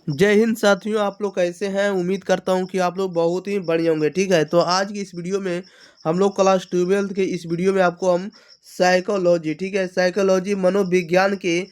जय हिंद साथियों, आप लोग कैसे हैं। उम्मीद करता हूं कि आप लोग बहुत ही बढ़िया होंगे। ठीक है, तो आज की इस वीडियो में हम लोग क्लास 12th के इस वीडियो में आपको हम साइकोलॉजी, ठीक है, साइकोलॉजी मनोविज्ञान के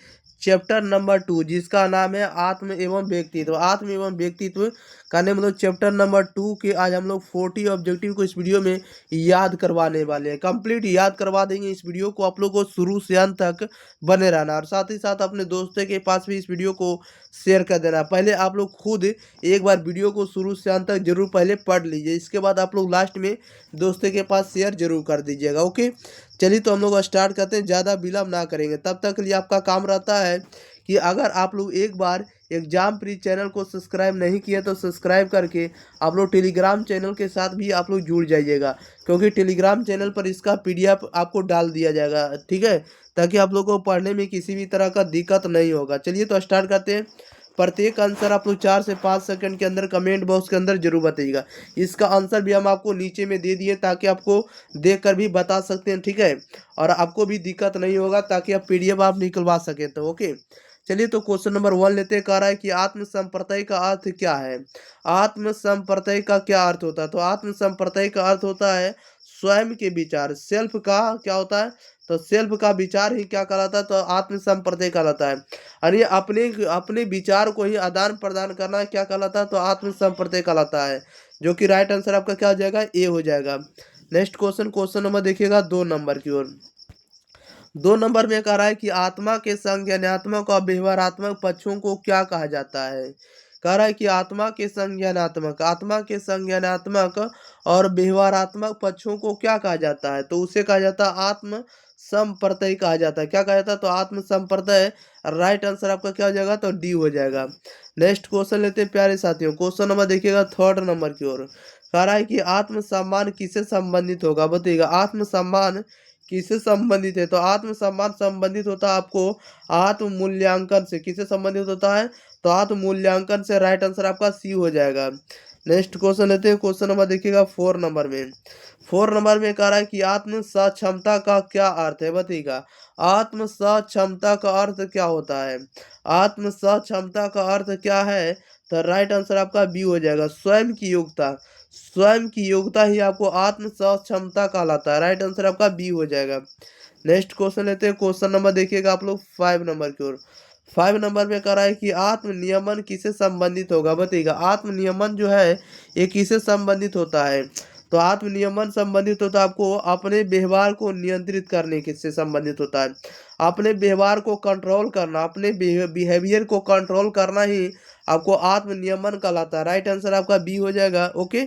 चैप्टर नंबर 2 जिसका नाम है आत्म एवं व्यक्तित्व। आत्म एवं व्यक्तित्व का नाम मतलब चैप्टर नंबर 2 के आज हम लोग 40 ऑब्जेक्टिव को इस वीडियो में याद करवाने वाले हैं। कंप्लीट याद करवा देंगे। इस वीडियो को आप लोग को शुरू से अंत तक बने रहना और साथ ही साथ अपने दोस्तों के पास भी इस वीडियो को शेयर कर देना। पहले आप लोग खुद एक बार वीडियो को शुरू से अंत तक जरूर पहले पढ़ लीजिए, इसके बाद आप लोग लास्ट में दोस्तों के पास शेयर जरूर कर दीजिएगा। ओके, चलिए तो हम लोग स्टार्ट करते हैं। ज़्यादा विलम्ब ना करेंगे। तब तक के लिए आपका काम रहता है कि अगर आप लोग एक बार एग्जाम प्री चैनल को सब्सक्राइब नहीं किए तो सब्सक्राइब करके आप लोग टेलीग्राम चैनल के साथ भी आप लोग जुड़ जाइएगा, क्योंकि टेलीग्राम चैनल पर इसका PDF आपको डाल दिया जाएगा। ठीक है, ताकि आप लोगों को पढ़ने में किसी भी तरह का दिक्कत नहीं होगा। चलिए तो स्टार्ट करते हैं। प्रत्येक आंसर आप लोग 4 से 5 सेकंड के अंदर कमेंट बॉक्स के अंदर जरूर बताइएगा। इसका आंसर भी हम आपको नीचे में दे दिए ताकि आपको देखकर भी बता सकते हैं। ठीक है, और आपको भी दिक्कत नहीं होगा ताकि आप PDF आप निकलवा सकें। तो ओके, चलिए तो क्वेश्चन नंबर 1 लेते हैं। कह रहा है कि आत्म संप्रत्यय का अर्थ क्या है। आत्म संप्रत्यय का क्या अर्थ होता है। तो आत्म संप्रत्यय का अर्थ होता है स्वयं के विचार। सेल्फ का क्या होता है, तो सेल्फ का विचार ही क्या कहलाता है, तो आत्म संप्रत्यय कहलाता है। और ये अपने अपने विचार को ही आदान प्रदान करना क्या कहलाता है, तो आत्म संप्रत्यय कहलाता है। जो कि राइट आंसर आपका क्या हो जाएगा, ए हो जाएगा। नेक्स्ट क्वेश्चन, क्वेश्चन नंबर देखिएगा 2 नंबर की ओर। 2 नंबर में कह रहा है कि आत्मा के संज्ञानात्मक और व्यवहारात्मक पक्षों को क्या कहा जाता है। कह रहा है कि आत्मा के संज्ञानात्मक और व्यवहारात्मक पक्षों को क्या कहा जाता है, तो उसे कहा जाता है आत्म संप्रत्यय कहा जाता है। क्या कहा जाता है, तो आत्म संप्रत्यय। राइट आंसर आपका क्या हो जाएगा, तो डी हो जाएगा। नेक्स्ट क्वेश्चन लेते हैं प्यारे साथियों। क्वेश्चन नंबर देखिएगा 3rd नंबर की ओर। कह रहा है कि आत्म सम्मान किससे संबंधित होगा, बताइएगा। आत्म सम्मान किससे संबंधित है, तो आत्म सम्मान संबंधित होता है आपको आत्म मूल्यांकन से। किससे संबंधित होता है, तो आत्म मूल्यांकन से। राइट आंसर आपका सी हो जाएगा। नेक्स्ट क्वेश्चन लेते हैं। क्वेश्चन नंबर देखिएगा 4 नंबर में। 4 नंबर में कह रहा है कि आत्म सक्षमता का क्या अर्थ है, बताइएगा। आत्म सक्षमता का अर्थ क्या होता है। आत्म सक्षमता का अर्थ क्या है, तो राइट आंसर आपका बी हो जाएगा, स्वयं की योग्यता। स्वयं की योग्यता ही आपको आत्म सक्षमता कहलाता है। राइट आंसर आपका बी हो जाएगा। नेक्स्ट क्वेश्चन लेते हैं। क्वेश्चन नंबर देखिएगा आप लोग 5 नंबर की ओर। 5 नंबर में कह रहा है कि आत्म नियमन किससे संबंधित होगा, बताइएगा। आत्म नियमन जो है ये किससे संबंधित होता है, तो आत्म नियमन संबंधित होता है आपको अपने व्यवहार को नियंत्रित करने किससे संबंधित होता है। अपने व्यवहार को कंट्रोल करना, अपने बिहेवियर को कंट्रोल करना ही आपको आत्म नियमन कहलाता है। राइट आंसर आपका बी हो जाएगा। ओके,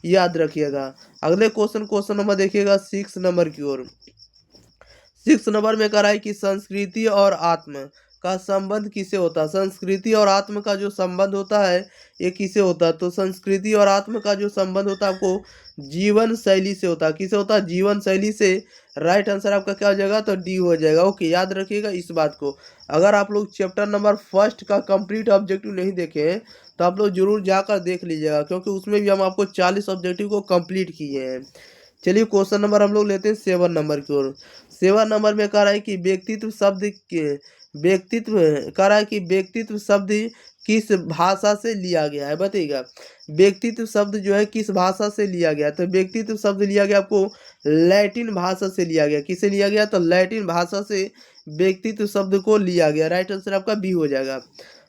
याद रखिएगा। अगले क्वेश्चन, क्वेश्चन नंबर देखिएगा 6 नंबर की ओर। 6 नंबर में कह रहा है कि संस्कृति और आत्म का संबंध किसे होता है। संस्कृति और आत्म का जो संबंध होता है ये किसे होता है, तो संस्कृति और आत्म का जो संबंध होता है आपको जीवन शैली से होता है। किसे होता है, जीवन शैली से। राइट आंसर आपका क्या हो जाएगा, तो डी हो जाएगा। ओके, याद रखिएगा इस बात को। अगर आप लोग चैप्टर नंबर 1 का कंप्लीट ऑब्जेक्टिव नहीं देखे हैं तो आप लोग जरूर जाकर देख लीजिएगा, क्योंकि उसमें भी हम आपको 40 ऑब्जेक्टिव को कंप्लीट किए हैं। चलिए क्वेश्चन नंबर हम लोग लेते हैं 7 नंबर की ओर। 7 नंबर में कह रहा है कि व्यक्तित्व शब्द के व्यक्तित्व कह रहा है कि व्यक्तित्व शब्द किस भाषा से लिया गया है, बताइएगा। व्यक्तित्व शब्द जो है किस भाषा से लिया गया, तो व्यक्तित्व शब्द लिया गया आपको लैटिन भाषा से लिया गया। किसे लिया गया, तो लैटिन भाषा से व्यक्तित्व शब्द को लिया गया। राइट आंसर आपका बी हो जाएगा।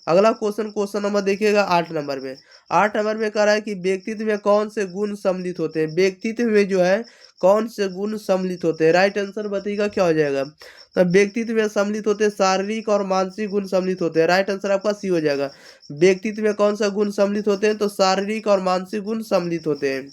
अगला क्वेश्चन, क्वेश्चन नंबर देखिएगा 8 नंबर में। 8 नंबर में कह रहा है कि व्यक्तित्व में कौन से गुण सम्मिलित होते हैं। व्यक्तित्व में जो है कौन से गुण सम्मिलित होते हैं। राइट आंसर बताइएगा क्या हो जाएगा, तो व्यक्तित्व में सम्मिलित होते हैं शारीरिक और मानसिक गुण सम्मिलित होते हैं। राइट आंसर आपका सी हो जाएगा। व्यक्तित्व में कौन सा गुण सम्मिलित होते हैं, तो शारीरिक और मानसिक गुण सम्मिलित होते हैं।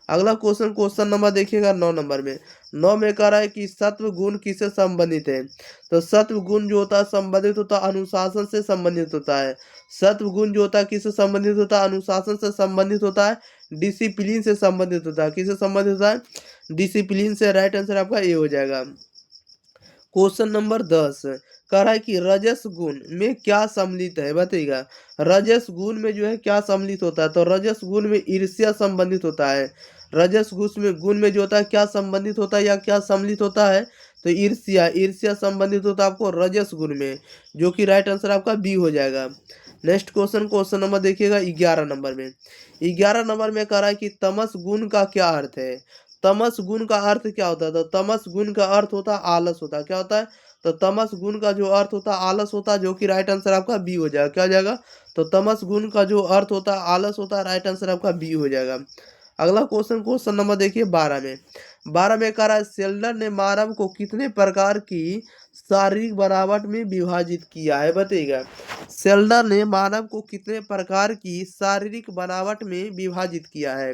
अगला क्वेश्चन, क्वेश्चन नंबर देखिएगा 9 नंबर में। 9 में कह रहा है कि सत्व गुण किससे संबंधित है, तो सत्व गुण जो होता है संबंधित होता है अनुशासन से संबंधित होता है। सत्व गुण जो होता है किससे संबंधित होता है, अनुशासन से संबंधित होता है, डिसिप्लिन से संबंधित होता है। किससे संबंधित होता है, डिसिप्लिन से। राइट आंसर आपका ए हो जाएगा। क्वेश्चन नंबर 10 कह रहा है कि रजस गुण में क्या सम्मिलित है, बताइएगा। रजस गुण में जो है क्या सम्मिलित होता है, तो रजस गुण में ईर्ष्या संबंधित होता है। रजस गुण में जो होता है क्या संबंधित होता है या क्या सम्मिलित होता है, तो ईर्ष्या। ईर्ष्या संबंधित होता है आपको रजस गुण में, जो कि राइट आंसर आपका बी हो जाएगा। नेक्स्ट क्वेश्चन, क्वेश्चन नंबर देखिएगा 11 नंबर में। 11 नंबर में कह रहा है कि तमस गुण का क्या अर्थ है। तमस गुण का अर्थ क्या होता है? तो तमस गुण का अर्थ होता है आलस होता है। क्या होता है? तो तमस गुण का जो अर्थ होता है आलस होता है, जो कि राइट आंसर आपका बी हो जाएगा। क्या हो जाएगा? तो तमस गुण का जो अर्थ होता है आलस होता है, राइट आंसर आपका बी हो जाएगा। अगला क्वेश्चन, क्वेश्चन नंबर देखिए 12 में। 12 में कह रहा है शेल्डन ने मानव को कितने प्रकार की शारीरिक बनावट में विभाजित किया है, बताइएगा। शेल्डन ने मानव को कितने प्रकार की शारीरिक बनावट में विभाजित किया है।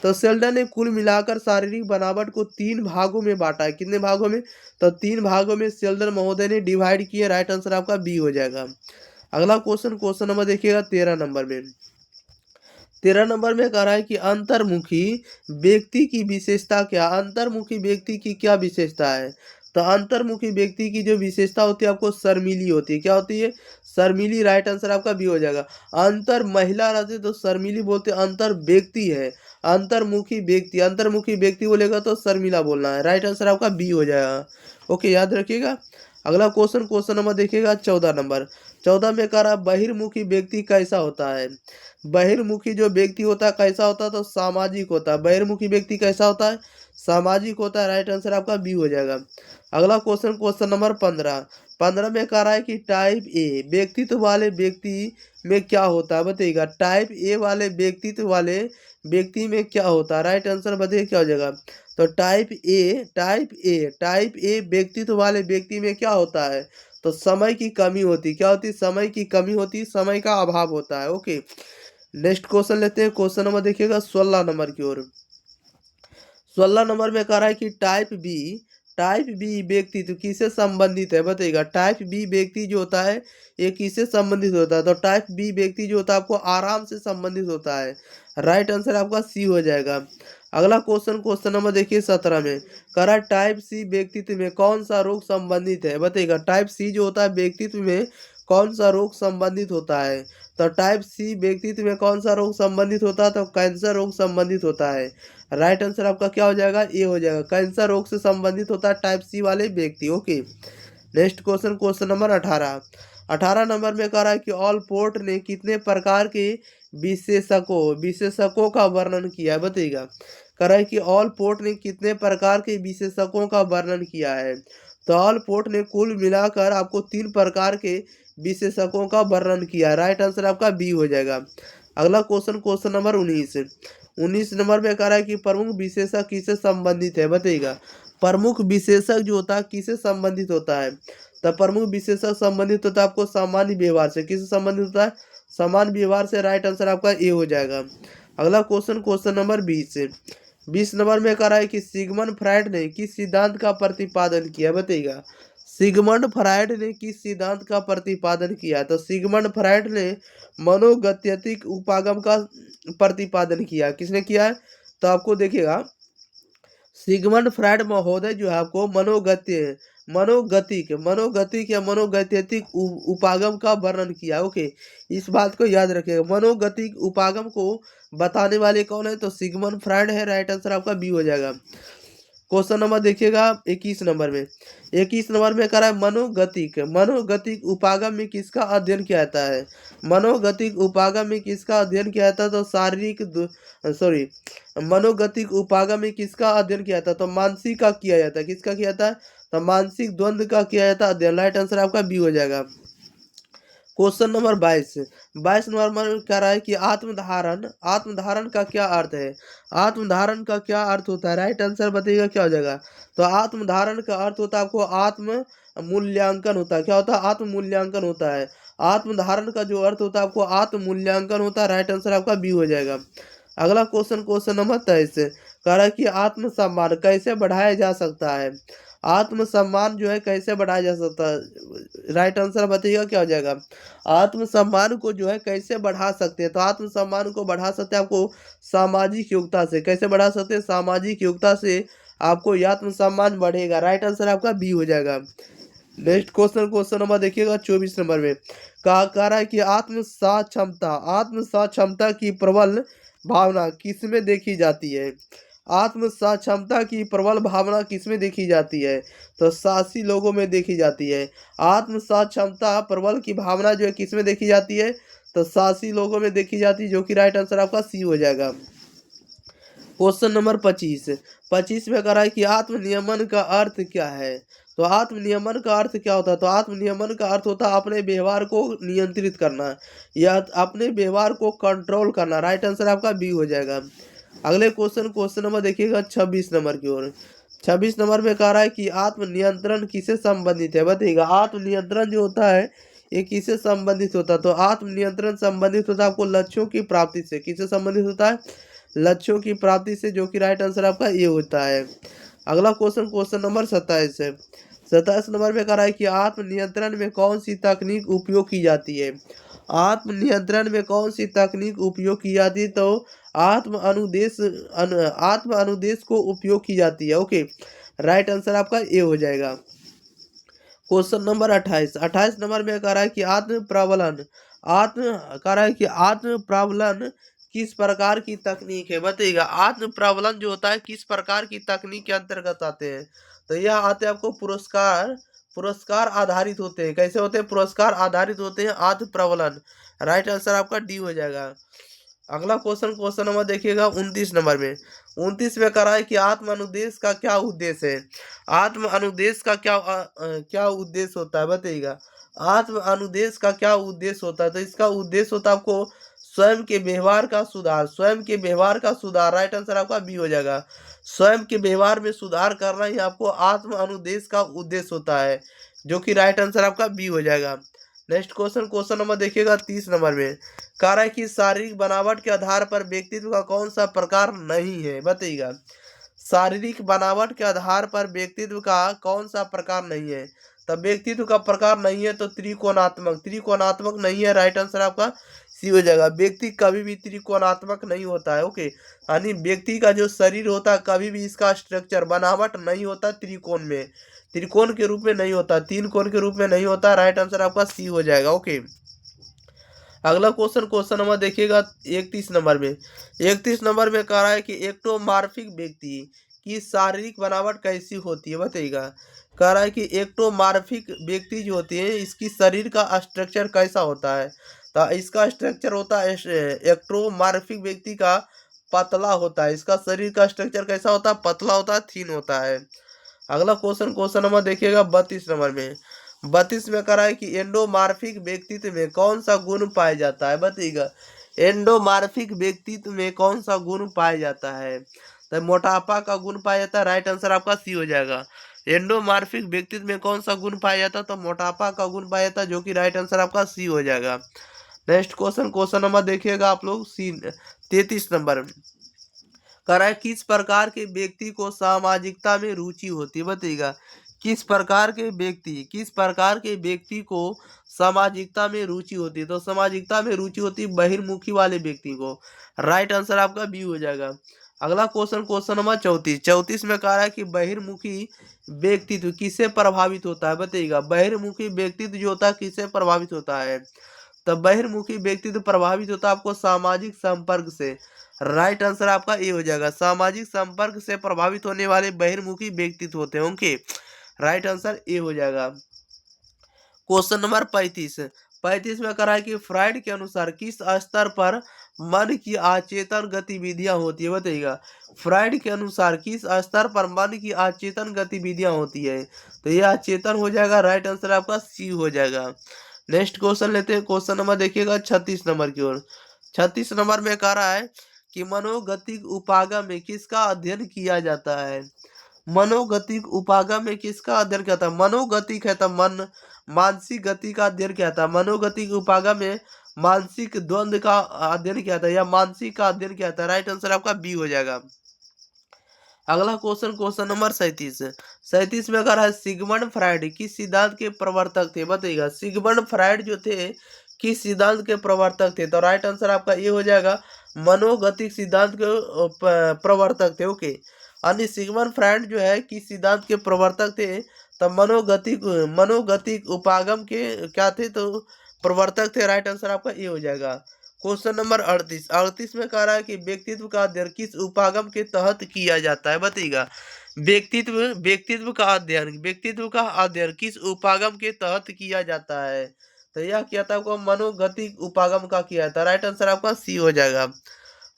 तो शेल्डन ने कुल मिलाकर शारीरिक बनावट को 3 भागों में बांटा है। कितने भागों में? तो 3 भागों में शेल्डन महोदय ने डिवाइड किए। राइट आंसर आपका बी हो जाएगा। अगला क्वेश्चन, क्वेश्चन नंबर देखिएगा 13 नंबर में। 13 नंबर में कह रहा है कि अंतर्मुखी व्यक्ति की विशेषता क्या? अंतर्मुखी व्यक्ति की क्या विशेषता है? तो अंतर्मुखी व्यक्ति की जो विशेषता होती है आपको शर्मीली होती है। क्या होती है? शर्मीली। राइट आंसर आपका भी हो जाएगा। अंतर महिला रहती तो शर्मीली बोलते, अंतर व्यक्ति है। अंतर्मुखी व्यक्ति, अंतर्मुखी व्यक्ति बोलेगा तो शर्मिला बोलना है। राइट आंसर आपका बी हो जाएगा। ओके, याद रखिएगा। अगला क्वेश्चन, क्वेश्चन नंबर देखिएगा 14 नंबर। 14 में कह रहा है बहिर्मुखी व्यक्ति कैसा होता है। बहिर्मुखी जो व्यक्ति होता है कैसा होता है? तो सामाजिक होता है। बहिर्मुखी व्यक्ति कैसा होता है? सामाजिक होता है। राइट आंसर आपका बी हो जाएगा। अगला क्वेश्चन, क्वेश्चन नंबर 15। 15 में कह रहा है कि टाइप ए व्यक्तित्व वाले व्यक्ति में क्या होता है, बताइएगा। टाइप ए वाले व्यक्तित्व वाले व्यक्ति में क्या होता है? राइट आंसर बताइए क्या हो जाएगा। तो टाइप ए व्यक्तित्व वाले व्यक्ति में क्या होता है? तो समय की कमी होती। क्या होती? समय की कमी होती, समय का अभाव होता है। ओके, नेक्स्ट क्वेश्चन लेते हैं। क्वेश्चन नंबर देखिएगा 16 नंबर की ओर। 16 नंबर में कह रहा है कि टाइप बी व्यक्ति तो किससे संबंधित है, बताइएगा। टाइप बी व्यक्ति जो होता है ये किससे संबंधित होता है? तो टाइप बी व्यक्ति जो होता है आपको आराम से संबंधित होता है। राइट आंसर आपका सी हो जाएगा। अगला क्वेश्चन, क्वेश्चन नंबर देखिए 17 में। कह रहा है टाइप सी व्यक्तित्व में कौन सा रोग संबंधित है, बताइएगा। टाइप सी जो होता है व्यक्तित्व में कौन सा रोग संबंधित होता है? तो टाइप सी व्यक्तित्व में कौन सा रोग संबंधित होता है? तो कैंसर रोग संबंधित होता है। राइट आंसर आपका क्या हो जाएगा? ए हो जाएगा। कैंसर रोग से संबंधित होता है टाइप सी वाले व्यक्ति। Okay, next question, question number 18। 18 number में कह रहा है कि ऑलपोर्ट ने कितने प्रकार के विशेषकों का वर्णन किया है, बताइएगा। कह रहा है कि ऑलपोर्ट ने कितने प्रकार के विशेषकों का वर्णन किया है। तो ऑलपोर्ट ने कुल मिलाकर आपको 3 प्रकार के विशेषकों का वर्णन किया है। राइट आंसर आपका बी हो जाएगा। अगला क्वेश्चन, क्वेश्चन नंबर 19। 19 नंबर में कह रहा है कि प्रमुख विशेषक किससे संबंधित है, बताइएगा। प्रमुख विशेषक जो होता है किससे संबंधित होता है? तो प्रमुख विशेषक संबंधित होता है आपको सामान्य व्यवहार से। किससे संबंधित होता है? सामान्य व्यवहार से। राइट आंसर आपका ए हो जाएगा। अगला क्वेश्चन, क्वेश्चन नंबर 20। 20 नंबर में कह रहा है कि सिगमंड फ्रायड ने किस सिद्धांत का प्रतिपादन किया, बताइएगा। सिगमंड फ्रायड ने किस सिद्धांत का प्रतिपादन किया? तो सिगमंड फ्रायड ने मनोगत्यतिक उपागम का प्रतिपादन किया। किसने किया है? तो आपको देखिएगा सिगमंड फ्रायड महोदय जो है आपको मनोगतिक या मनोगत्यतिक उपागम का वर्णन किया। ओके, इस बात को याद रखिएगा। मनोगतिक उपागम को बताने वाले कौन है? तो सिगमंड फ्रायड है। राइट आंसर आपका बी हो जाएगा। क्वेश्चन नंबर देखिएगा 21 नंबर में। 21 नंबर में कह रहा है मनोगतिक उपागम में किसका अध्ययन किया जाता है? मनोगतिक उपागम में किसका अध्ययन किया जाता है? तो मनोगतिक उपागम में किसका अध्ययन किया जाता है? तो मानसिक का किया जाता है। किसका किया जाता है? तो मानसिक द्वंद्व का किया जाता है अध्ययन। राइट आंसर आपका बी हो जाएगा। Question number 22। 22 नंबर में कह रहा है कि आत्मधारण का क्या अर्थ है? आत्मधारण का क्या अर्थ होता है? राइट आंसर बताइएगा क्या हो जाएगा। तो आत्मधारण का अर्थ होता है आपको आत्म मूल्यांकन होता है। क्या होता है? आत्म मूल्यांकन होता है। आत्मधारण का जो अर्थ होता है आपको आत्म मूल्यांकन होता है। राइट आंसर आपका बी हो जाएगा। अगला क्वेश्चन, क्वेश्चन नंबर 23 कह रहा है कि आत्मसम्मान कैसे बढ़ाया जा सकता है? आत्मसम्मान जो है कैसे बढ़ाया जा सकता है? राइट आंसर बताइएगा क्या हो जाएगा। आत्मसम्मान को जो है कैसे बढ़ा सकते हैं? तो आत्मसम्मान को बढ़ा सकते हैं आपको सामाजिक योग्यता से। कैसे बढ़ा सकते हैं? सामाजिक योग्यता से आपको आत्मसम्मान बढ़ेगा। राइट आंसर आपका बी हो जाएगा। नेक्स्ट क्वेश्चन, क्वेश्चन नंबर देखिएगा 24 नंबर में कह रहा है कि आत्म साक्षमता की प्रबल भावना किसमें देखी जाती है? आत्म साक्षमता की प्रबल भावना किसमें देखी जाती है? तो साहसी लोगों में देखी जाती है। आत्म साक्षमता प्रबल की भावना जो है किसमें देखी जाती है? तो साहसी लोगों में देखी जाती है, जो कि राइट आंसर आपका सी हो जाएगा। क्वेश्चन नंबर 25 में कह रहा है कि आत्मनियमन का अर्थ क्या है। तो आत्मनियमन का अर्थ क्या होता है। तो आत्मनियमन का अर्थ होता है अपने व्यवहार को नियंत्रित करना या अपने व्यवहार को कंट्रोल करना। राइट आंसर आपका बी हो जाएगा। अगले क्वेश्चन नंबर देखिएगा 26 नंबर की ओर। 26 नंबर में कह रहा है कि आत्मनियंत्रण किससे संबंधित है, बताइएगा। आत्मनियंत्रण जो होता है ये किससे संबंधित होता है। तो आत्मनियंत्रण संबंधित होता है आपको लक्ष्यों की प्राप्ति से। किससे संबंधित होता है, लक्ष्यों की प्राप्ति से, जो कि राइट आंसर आपका ये होता है। अगला क्वेश्चन नंबर 27 है। 27 नंबर में कह रहा है कि आत्मनियंत्रण में कौन सी तकनीक उपयोग की जाती है। आत्मनियंत्रण में कौन सी तकनीक उपयोग की जाती है। तो आत्म अनुदेश को उपयोग की जाती है। ओके, राइट आंसर आपका ए हो जाएगा। क्वेश्चन नंबर 28 नंबर में कह रहा है कि आत्म प्रावलन किस प्रकार की तकनीक है, बताइएगा। आत्म प्रावलन जो होता है किस प्रकार की तकनीक के अंतर्गत आते हैं। तो यह आते हैं आपको पुरस्कार आधारित होते हैं। कैसे होते हैं, पुरस्कार आधारित होते हैं आत्म प्रावलन। राइट आंसर आपका डी हो जाएगा। अगला क्वेश्चन नंबर देखिएगा 29 नंबर में। 29 में कह रहा है कि आत्म अनुदेश का क्या उद्देश्य है। आत्म अनुदेश का क्या उद्देश्य होता है, बताइएगा। आत्म अनुदेश का क्या उद्देश्य होता है। तो इसका उद्देश्य होता है आपको स्वयं के व्यवहार का सुधार। स्वयं के व्यवहार का सुधार। राइट आंसर आपका बी हो जाएगा। स्वयं के व्यवहार में सुधार करना ही आपको आत्म अनुदेश का उद्देश्य होता है, जो कि राइट आंसर आपका बी हो जाएगा। नेक्स्ट क्वेश्चन नंबर देखिएगा 30 नंबर में। कह रहा है कि शारीरिक बनावट के आधार पर व्यक्तित्व का कौन सा प्रकार नहीं है, बताइएगा। शारीरिक बनावट के आधार पर व्यक्तित्व का कौन सा प्रकार नहीं है। तब व्यक्तित्व का प्रकार नहीं है तो त्रिकोणात्मक नहीं है। राइट आंसर आपका सी हो जाएगा। व्यक्ति कभी भी त्रिकोणात्मक नहीं होता है। ओके, यानी व्यक्ति का जो शरीर होता है कभी भी इसका स्ट्रक्चर बनावट नहीं होता त्रिकोण के रूप में नहीं होता, तीन कोण के रूप में नहीं होता। राइट आंसर आपका सी हो जाएगा। ओके, अगला क्वेश्चन नंबर देखिएगा 31 नंबर में। 31 नंबर में कह रहा है कि एक्टोमार्फिक व्यक्ति की शारीरिक बनावट कैसी होती है, बताइएगा। कह रहा है कि एक्टोमार्फिक व्यक्ति जो होती है इसकी शरीर का स्ट्रक्चर कैसा होता है। तो इसका स्ट्रक्चर होता है, एक्टोमार्फिक व्यक्ति का पतला होता है। इसका शरीर का स्ट्रक्चर कैसा होता है, पतला होता है, थीन होता है। अगला क्वेश्चन नंबर देखिएगा 32 नंबर में। 32 में कह रहा है कि एंडोमार्फिक व्यक्तित्व में कौन सा गुण पाया जाता है, बताइएगा। एंडोमार्फिक व्यक्तित्व में कौन सा गुण पाया जाता है। तो मोटापा का गुण पाया जाता है। राइट आंसर आपका सी हो जाएगा। एंडोमार्फिक व्यक्तित्व में कौन सा गुण पाया जाता है, तो मोटापा का गुण पाया जाता है, जो कि राइट आंसर आपका सी हो जाएगा। नेक्स्ट क्वेश्चन नंबर देखिएगा आप लोग 33 नंबर। कह रहा है किस प्रकार के व्यक्ति को सामाजिकता में रुचि होती है, बताइएगा। किस प्रकार के व्यक्ति को सामाजिकता में रुचि होती है। तो सामाजिकता में रुचि होती है बहिर्मुखी वाले व्यक्ति को। राइट आंसर आपका बी हो जाएगा। अगला क्वेश्चन नंबर 34 में कह रहा है कि बहिर्मुखी व्यक्तित्व किससे प्रभावित होता है, बताइएगा। बहिर्मुखी व्यक्तित्व जो होता है किससे प्रभावित होता है। तो बहिर्मुखी व्यक्तित्व प्रभावित होता है आपको सामाजिक संपर्क से। राइट आंसर आपका ए हो जाएगा। सामाजिक संपर्क से प्रभावित होने वाले बहिर्मुखी व्यक्तित्व होते हैं उनके। राइट आंसर ए हो जाएगा। क्वेश्चन नंबर 35 में कह रहा है कि फ्राइड के अनुसार किस स्तर पर मन की अचेतन गतिविधियां होती है, बताइएगा। फ्राइड के अनुसार किस स्तर पर मन की अचेतन गतिविधियां होती है। तो यह अचेतन हो जाएगा। राइट आंसर आपका सी हो जाएगा। नेक्स्ट क्वेश्चन लेते हैं। क्वेश्चन नंबर देखिएगा 36 नंबर की ओर। 36 नंबर में कह रहा है कि मनोगतिक उपागम में किसका अध्ययन किया जाता है। मनोगतिक उपागम में किसका अध्ययन किया था। मनोगतिक है तो मन, मानसिक गति का अध्ययन किया था। मनोगतिक उपागम में मानसिक द्वंद्व का अध्ययन किया था या मानसिक का अध्ययन किया था। राइट आंसर आपका बी हो जाएगा। अगला क्वेश्चन नंबर 37 में कह रहा है सिगमंड फ्राइड किस सिद्धांत के प्रवर्तक थे, बताइएगा। सिगमंड फ्राइड जो थे किस सिद्धांत के प्रवर्तक थे। तो राइट आंसर आपका ये हो जाएगा, मनोगतिक सिद्धांत के प्रवर्तक थे। ओके, यानी सिगमंड फ्राइड जो है किस सिद्धांत के प्रवर्तक थे। तो मनोगतिक उपागम के क्या थे, तो प्रवर्तक थे। राइट आंसर आपका ये हो जाएगा। क्वेश्चन नंबर 38 में कह रहा है कि व्यक्तित्व का अध्ययन किस उपागम के तहत किया जाता है, बताइएगा। व्यक्तित्व का अध्ययन किस उपागम के तहत किया जाता है। तो यह किया था आपको मनोगतिक उपागम का किया था। राइट आंसर आपका सी हो जाएगा।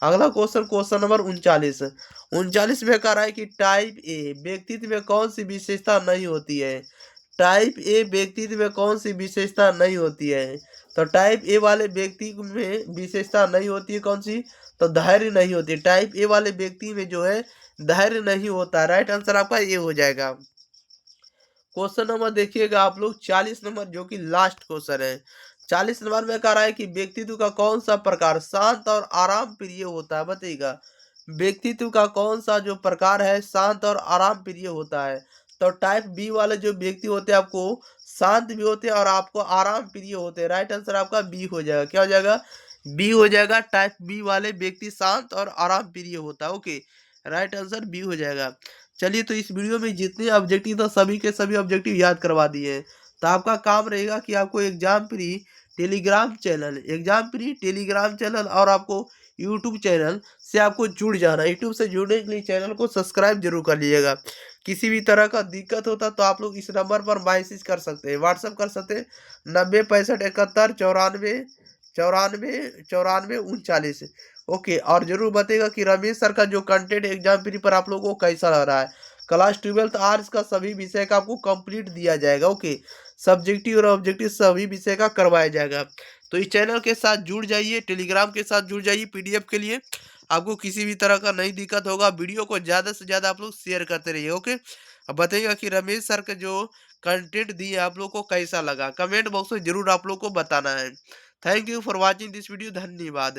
अगला क्वेश्चन, क्वेश्चन नंबर 39। 39 में कह रहा है कि टाइप ए व्यक्तित्व में कौन सी विशेषता नहीं होती है। टाइप ए व्यक्तित्व में कौन सी विशेषता नहीं होती है। तो टाइप ए वाले व्यक्ति में विशेषता नहीं होती है कौन सी, तो धैर्य नहीं होती। टाइप ए वाले व्यक्ति में जो है धैर्य नहीं होता। राइट आंसर आपका ये हो जाएगा। क्वेश्चन नंबर देखिएगा आप लोग 40 नंबर, जो कि लास्ट क्वेश्चन है। 40 नंबर में कह रहा है कि व्यक्तित्व का कौन सा प्रकार शांत और आराम प्रिय होता है, बताइएगा। व्यक्तित्व का कौन सा जो प्रकार है शांत और आराम प्रिय होता है। तो टाइप बी वाले जो व्यक्ति होते हैं आपको शांत भी होते हैं और आपको आराम प्रिय होते हैं। राइट आंसर आपका बी हो जाएगा। क्या हो जाएगा, बी हो जाएगा। टाइप बी वाले व्यक्ति शांत और आराम प्रिय होता है। ओके, राइट आंसर बी हो जाएगा। चलिए, तो इस वीडियो में जितने ऑब्जेक्टिव था सभी के सभी ऑब्जेक्टिव याद करवा दिए हैं। तो आपका काम रहेगा कि आपको एग्जाम प्री टेलीग्राम चैनल और आपको यूट्यूब चैनल से आपको जुड़ जाना। यूट्यूब से जुड़ने के लिए चैनल को सब्सक्राइब जरूर कर लीजिएगा। किसी भी तरह का दिक्कत होता तो आप लोग इस नंबर पर मैसेज कर सकते हैं, व्हाट्सअप कर सकते हैं 90 65 71 94 94 49। ओके, और जरूर बताइएगा कि रमेश सर का जो कंटेंट एग्जाम प्री पर आप लोगों को कैसा लग रहा है। क्लास 12th आर्ट्स का सभी विषय का आपको कंप्लीट दिया जाएगा। ओके, सब्जेक्टिव और ऑब्जेक्टिव सभी विषय का करवाया जाएगा। तो इस चैनल के साथ जुड़ जाइए, टेलीग्राम के साथ जुड़ जाइए पीडीएफ के लिए। आपको किसी भी तरह का नहीं दिक्कत होगा। वीडियो को ज़्यादा से ज़्यादा आप लोग शेयर करते रहिए। ओके, अब बताइएगा कि रमेश सर का जो कंटेंट दिए आप लोग को कैसा लगा। कमेंट बॉक्स में जरूर आप लोग को बताना है। Thank you for watching this video. धन्यवाद।